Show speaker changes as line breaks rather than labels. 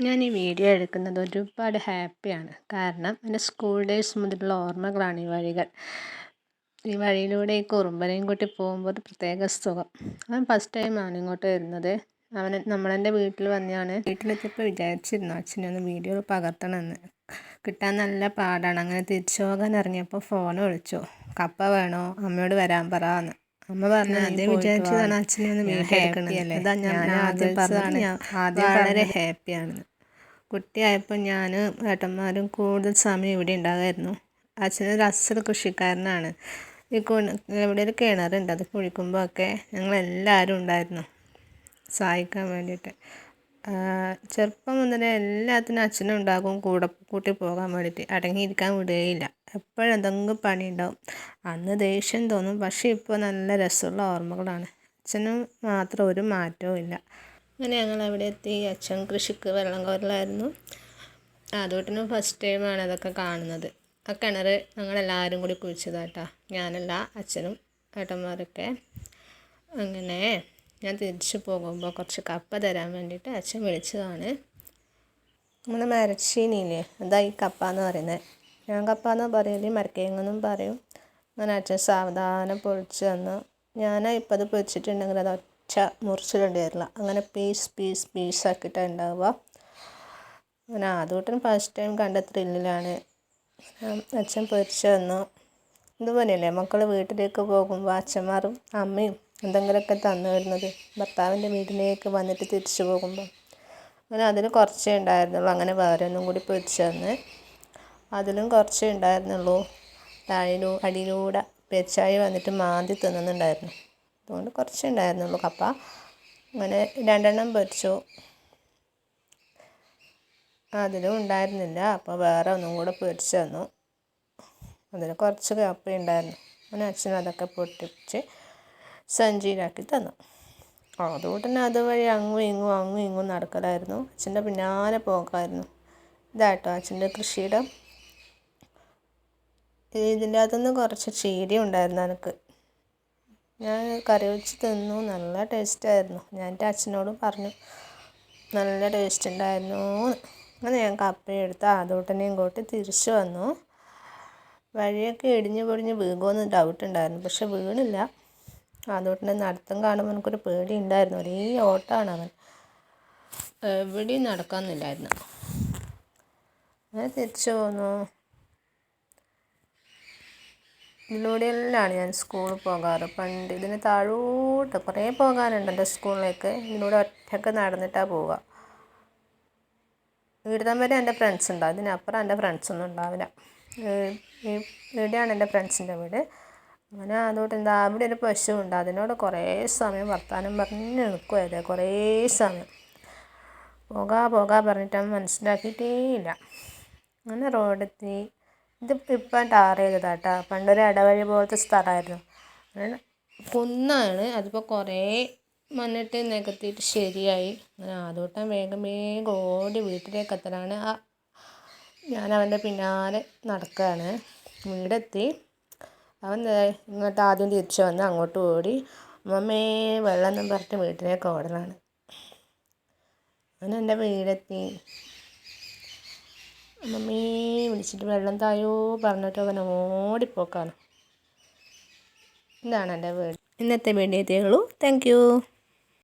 ഞാൻ ഈ വീഡിയോ എടുക്കുന്നത് ഒരുപാട് ഹാപ്പിയാണ്. കാരണം എൻ്റെ സ്കൂൾ ഡേയ്സ് മുതലുള്ള ഓർമ്മകളാണ് ഈ വഴികൾ. ഈ വഴിയിലൂടെ ഈ കുറുമ്പനെയും കൂട്ടി പോകുമ്പോൾ ഒരു പ്രത്യേക സുഖം. അവൻ ഫസ്റ്റ് ടൈമാണ് ഇങ്ങോട്ട് വരുന്നത്. നമ്മളെൻ്റെ വീട്ടിൽ വന്നെയാണ്. വീട്ടിലെത്തിയപ്പോൾ വിചാരിച്ചിരുന്നു അച്ഛനെ ഒന്ന് വീഡിയോ പകർത്തണമെന്ന്. കിട്ടാൻ നല്ല പാടാണ്. അങ്ങനെ തിരിച്ചു പോകാൻ ഇറങ്ങിയപ്പോൾ ഫോൺ വിളിച്ചു. കപ്പ വേണോ, അമ്മയോട് വരാൻ പറ എന്ന്. അമ്മ പറഞ്ഞു ആദ്യം വിചാരിച്ചതാണ് അച്ഛനെ ഒന്ന് വീഡിയോ എടുക്കണമല്ലേ. അതാ ഞാൻ ആദ്യം പറഞ്ഞതാണ് വളരെ ഹാപ്പിയാണെന്ന്. കുട്ടിയായപ്പോൾ ഞാനും ഏട്ടന്മാരും കൂടുതൽ സമയം ഇവിടെ ഉണ്ടാകുമായിരുന്നു. അച്ഛനൊരു അസൽ കൃഷിക്കാരനാണ്. ഇവിടെ ഒരു കിണറുണ്ട്, അത് കുഴിക്കുമ്പോൾ ഒക്കെ ഞങ്ങളെല്ലാവരും ഉണ്ടായിരുന്നു സഹായിക്കാൻ വേണ്ടിയിട്ട്. ചെറുപ്പം മുതലേ എല്ലാത്തിനും അച്ഛനും ഉണ്ടാകും കൂട്ടി പോകാൻ വേണ്ടിയിട്ട്. അടങ്ങിയിരിക്കാൻ വിടുകയില്ല. എപ്പോഴും എന്തെങ്കിലും പണി ഉണ്ടാവും. അന്ന് ദേഷ്യം തോന്നും, പക്ഷേ ഇപ്പോൾ നല്ല രസമുള്ള ഓർമ്മകളാണ്. അച്ഛനും മാത്രം ഒരു മാറ്റവും ഇല്ല. അങ്ങനെ ഞങ്ങൾ അവിടെ എത്തി. അച്ഛൻ കൃഷിക്ക് വെള്ളം കോരലായിരുന്നു. അതോട്ടിനും ഫസ്റ്റ് ടൈമാണ് അതൊക്കെ കാണുന്നത്. ആ കിണർ ഞങ്ങളെല്ലാവരും കൂടി കുഴിച്ചതാട്ടാ. ഞാനല്ല, അച്ഛനും ഏട്ടന്മാരൊക്കെ. അങ്ങനെ ഞാൻ തിരിച്ചു പോകുമ്പോൾ കുറച്ച് കപ്പ തരാൻ വേണ്ടിയിട്ട് അച്ഛൻ വിളിച്ചതാണ്. നമ്മൾ മരച്ചീനിയില്ലേ, അതാ ഈ കപ്പ എന്ന് പറയുന്നത്. ഞാൻ കപ്പ എന്ന് പറയല്, മരക്കേങ്ങെന്നും പറയും. അങ്ങനെ അച്ഛൻ സാവധാനം പൊളിച്ച് തന്നു. ഞാൻ ഇപ്പം അത് പൊരിച്ചിട്ടുണ്ടെങ്കിൽ അത് ഒറ്റ മുറിച്ചിടേണ്ടി വരില്ല. അങ്ങനെ പീസാക്കിയിട്ടാണ് ഉണ്ടാവുക. അങ്ങനെ അതുകൊണ്ടും ഫസ്റ്റ് ടൈം കണ്ട ത്രില്ലിലാണ്. അച്ഛൻ പൊരിച്ച് തന്നു. ഇതുപോലെയല്ലേ മക്കൾ വീട്ടിലേക്ക് പോകുമ്പോൾ അച്ഛന്മാരും അമ്മയും എന്തെങ്കിലുമൊക്കെ തന്നു വരുന്നത്, ഭർത്താവിൻ്റെ വീട്ടിലേക്ക് വന്നിട്ട് തിരിച്ചു പോകുമ്പോൾ. അങ്ങനെ അതിന് കുറച്ചേ ഉണ്ടായിരുന്നുള്ളൂ. അങ്ങനെ വേറെ ഒന്നും കൂടി പൊരിച്ച് തന്ന്. അതിലും കുറച്ചേ ഉണ്ടായിരുന്നുള്ളൂ. അടിയിലൂടെ പെരിച്ചാഴി വന്നിട്ട് മാന്തി തിന്നുന്നുണ്ടായിരുന്നു. അതുകൊണ്ട് കുറച്ചേ ഉണ്ടായിരുന്നുള്ളൂ കപ്പ. അങ്ങനെ 2 എണ്ണം പൊരിച്ചു. അതിലും ഉണ്ടായിരുന്നില്ല. അപ്പോൾ വേറെ ഒന്നും കൂടെ പൊരിച്ച് തന്നു. അതിൽ കുറച്ച് കപ്പയുണ്ടായിരുന്നു. അങ്ങനെ അച്ഛൻ അതൊക്കെ പൊട്ടിച്ച് സഞ്ചിയിലാക്കി തന്നു. അതുകൊണ്ട് തന്നെ അതുവഴി അങ്ങും ഇങ്ങും നടക്കലായിരുന്നു. അച്ഛൻ്റെ പിന്നാലെ പോകാമായിരുന്നു. ഇതാട്ടോ അച്ഛൻ്റെ കൃഷിയിടം. ഇതിൻ്റെ അകത്തുനിന്ന് കുറച്ച് ചീര ഉണ്ടായിരുന്നു എനിക്ക്. ഞാൻ കറി വെച്ച് തിന്നു. നല്ല ടേസ്റ്റായിരുന്നു. ഞാൻ എൻ്റെ അച്ഛനോടും പറഞ്ഞു നല്ല ടേസ്റ്റ് ഉണ്ടായിരുന്നു. അങ്ങനെ ഞാൻ കപ്പയെടുത്ത് അതോട്ടനെയും കൂട്ടി തിരിച്ചു വന്നു. വഴിയൊക്കെ ഇടിഞ്ഞു പൊടിഞ്ഞ് വീകുമെന്ന് ഡൗട്ട് ഉണ്ടായിരുന്നു, പക്ഷെ വീണില്ല. അതോട്ടൻ്റെ നടത്തം കാണുമ്പോൾ എനിക്കൊരു പേടി ഉണ്ടായിരുന്നു. ഒരേ ഓട്ടമാണ് അവൻ, എവിടെയും നടക്കാമെന്നില്ലായിരുന്നു. അങ്ങനെ തിരിച്ചു പോന്നു. ഇതിലൂടെയെല്ലാം ഞാൻ സ്കൂളിൽ പോകാറ്. പണ്ട് ഇതിന് താഴോട്ട് കുറേ പോകാനുണ്ട് എൻ്റെ സ്കൂളിലേക്ക്. ഇതിലൂടെ ഒറ്റയ്ക്ക് നടന്നിട്ടാണ് പോവുക. ഇവിടം വരെ എൻ്റെ ഫ്രണ്ട്സ് ഉണ്ടാവും, ഇതിനപ്പുറം എൻ്റെ ഫ്രണ്ട്സൊന്നും ഉണ്ടാവില്ല. ഇവിടെയാണ് എൻ്റെ ഫ്രണ്ട്സിൻ്റെ വീട്. അങ്ങനെ അതുകൊണ്ട് അവിടെ ഒരു പശുവുണ്ട്. അതിനോട് കുറേ സമയം വർത്താനം പറഞ്ഞ് നിൽക്കുമായിരുന്നു. കുറേ സമയം പോകാൻ പറഞ്ഞിട്ട് മനസ്സിലാക്കിയിട്ടേ ഇല്ല. അങ്ങനെ റോഡെത്തി. ഇപ്പം ടാർ ചെയ്തതാട്ടോ. പണ്ടൊരു ഇടവഴി പോലത്തെ സ്ഥലമായിരുന്നു. അങ്ങനെ കുന്നാണ്. അതിപ്പോൾ കുറേ മണ്ണിട്ട് നികത്തിയിട്ട് ശരിയായി. അങ്ങനെ അതോട്ടം വേഗം ഓടി വീട്ടിലേക്ക് എത്തലാണ്. ഞാൻ അവൻ്റെ പിന്നാലെ നടക്കുകയാണ്. വീടെത്തി. അവൻ ഇങ്ങോട്ട് ആദ്യം തിരിച്ചു വന്ന് അങ്ങോട്ട് ഓടി മമ്മേ വെള്ളം എന്നും പറഞ്ഞിട്ട് വീട്ടിലേക്ക് ഓടലാണ്. അങ്ങനെ എൻ്റെ വീടെത്തി. മമ്മീ വിളിച്ചിട്ട് വെള്ളം തായോ പറഞ്ഞിട്ട് അവൻ ഓടിപ്പോക്കാണ്. ഇതാണ് എൻ്റെ വീട്. ഇന്നത്തെ വീഡിയോ എത്തിയുള്ളൂ. Thank you.